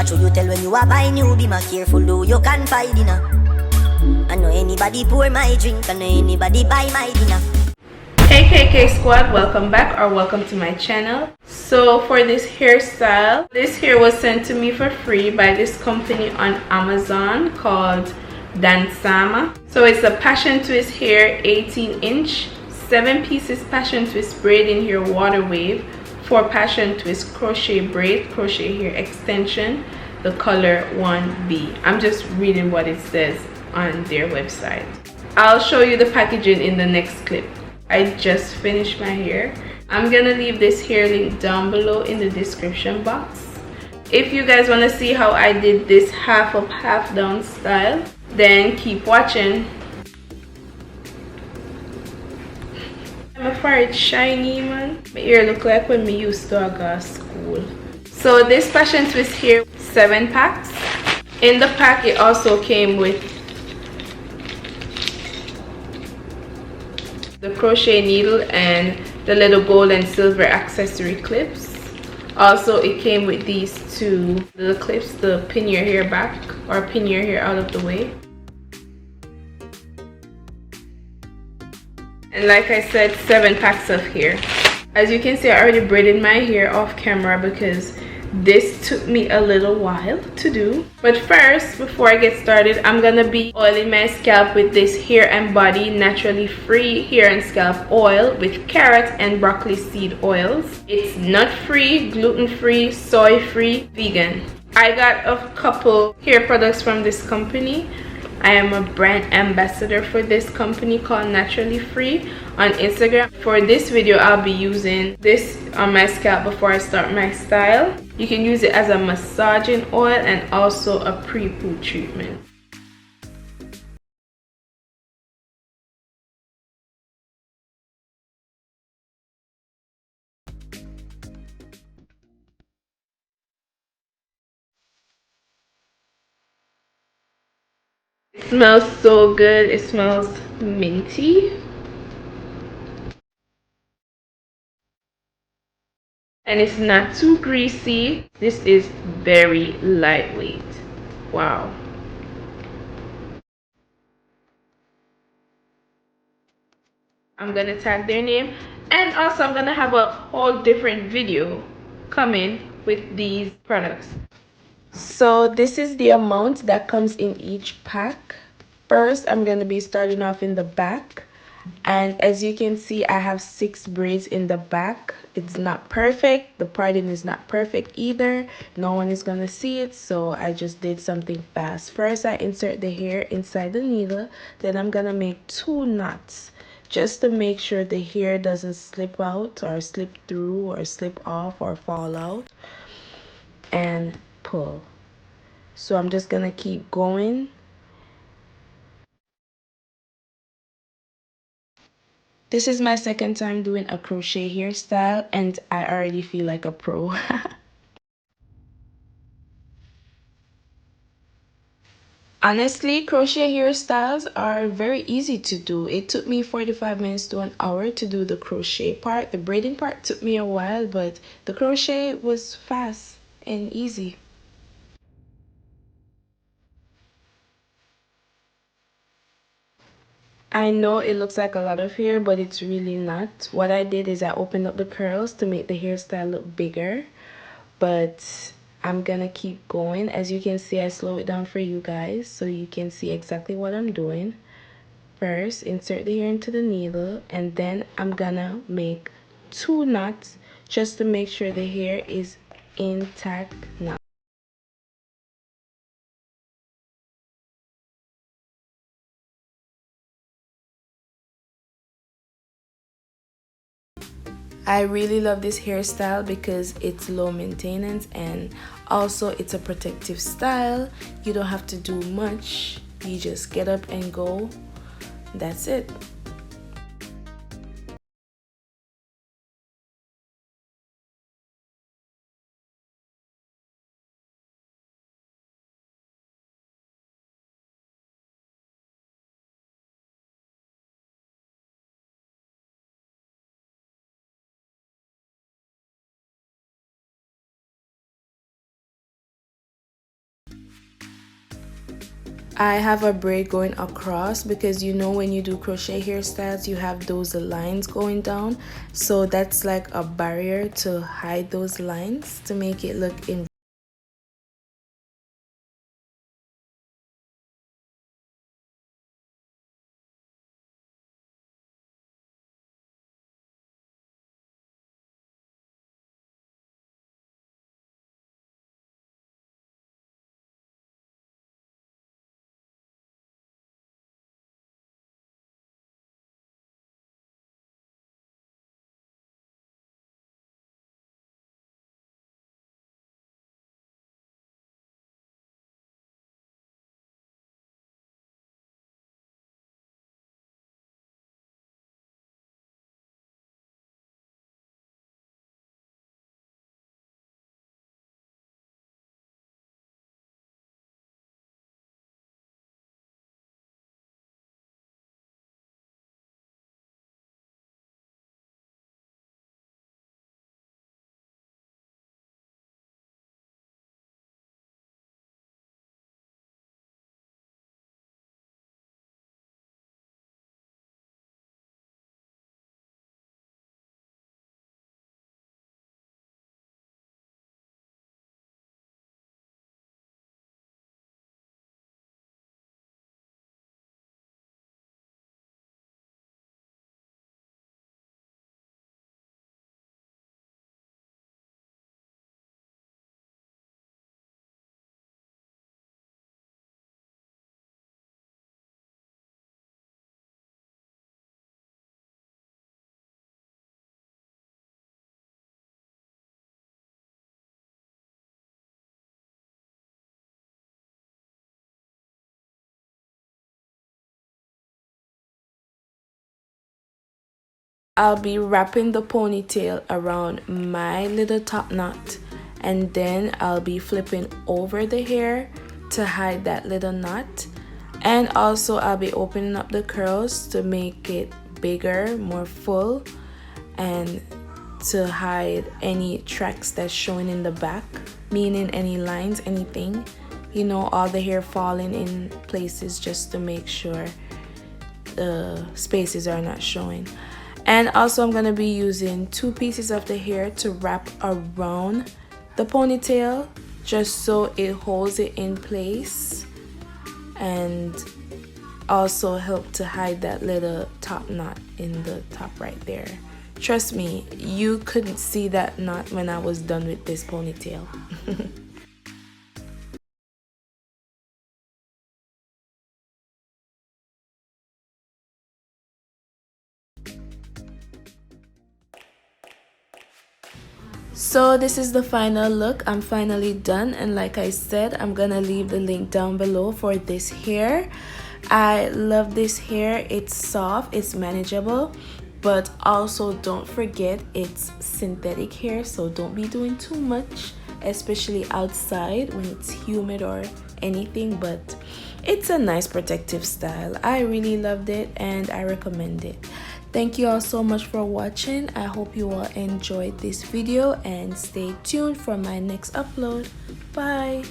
Show you tell when you are buy new, be more careful though you can find dinner. I know anybody pour my drink, I know anybody buy my dinner. Hey KK squad, welcome back or welcome to my channel. So for this hairstyle, this hair was sent to me for free by this company on Amazon called DANSAMA. So it's a passion twist hair 18-inch, 7 pieces passion twist braid in here water wave, 4 passion twist crochet braid, crochet hair extension, the color 1B. I'm just reading what it says on their website. I'll show you the packaging in the next clip. I just finished my hair. I'm gonna leave this hair link down below in the description box. If you guys want to see how I did this half up half down style, then keep watching. I'm afraid it's shiny, man. My hair look like when me used to go to school. So this passion twist here, 7 packs. In the pack it also came with the crochet needle and the little gold and silver accessory clips. Also it came with these 2 little clips to pin your hair back or pin your hair out of the way. And like I said, 7 packs of hair. As you can see, I already braided my hair off camera because this took me a little while to do. But first, before I get started, I'm gonna be oiling my scalp with this Hair and Body naturally free hair and scalp oil with carrot and broccoli seed oils. It's nut free, gluten free, soy free, vegan. I got a couple hair products from this company. I am a brand ambassador for this company called Naturally Free on Instagram. For this video, I'll be using this on my scalp before I start my style. You can use it as a massaging oil and also a pre-poo treatment. It smells so good. It smells minty. And it's not too greasy. This is very lightweight. Wow. I'm gonna tag their name, and also I'm gonna have a whole different video coming with these products. So this is the amount that comes in each pack. First, I'm gonna be starting off in the back, and as you can see, I have 6 braids in the back. It's not perfect, the parting is not perfect either, no one is gonna see it, so I just did something fast. First, I insert the hair inside the needle, then I'm gonna make 2 knots just to make sure the hair doesn't slip out or slip through or slip off or fall out, and pull. So I'm just gonna keep going. This is my second time doing a crochet hairstyle and I already feel like a pro. Honestly, crochet hairstyles are very easy to do. It took me 45 minutes to an hour to do the crochet part. The braiding part took me a while, but the crochet was fast and easy. I know it looks like a lot of hair, but it's really not. What I did is I opened up the curls to make the hairstyle look bigger, but I'm gonna keep going. As you can see, I slow it down for you guys so you can see exactly what I'm doing. First, insert the hair into the needle, and then I'm gonna make 2 knots just to make sure the hair is intact now. I really love this hairstyle because it's low maintenance and also it's a protective style. You don't have to do much. You just get up and go. That's it. I have a braid going across because you know when you do crochet hairstyles you have those lines going down, so that's like a barrier to hide those lines to make it look in. I'll be wrapping the ponytail around my little top knot, and then I'll be flipping over the hair to hide that little knot, and also I'll be opening up the curls to make it bigger, more full, and to hide any tracks that's showing in the back, meaning any lines, anything, you know, all the hair falling in places, just to make sure the spaces are not showing. And also I'm going to be using 2 pieces of the hair to wrap around the ponytail just so it holds it in place, and also help to hide that little top knot in the top right there. Trust me, you couldn't see that knot when I was done with this ponytail. So this is the final look. I'm finally done, and like I said, I'm gonna leave the link down below for this hair. I love this hair. It's soft, it's manageable, but also don't forget it's synthetic hair, so don't be doing too much, especially outside when it's humid or anything. But it's a nice protective style. I really loved it and I recommend it. Thank you all so much for watching. I hope you all enjoyed this video, and stay tuned for my next upload. Bye.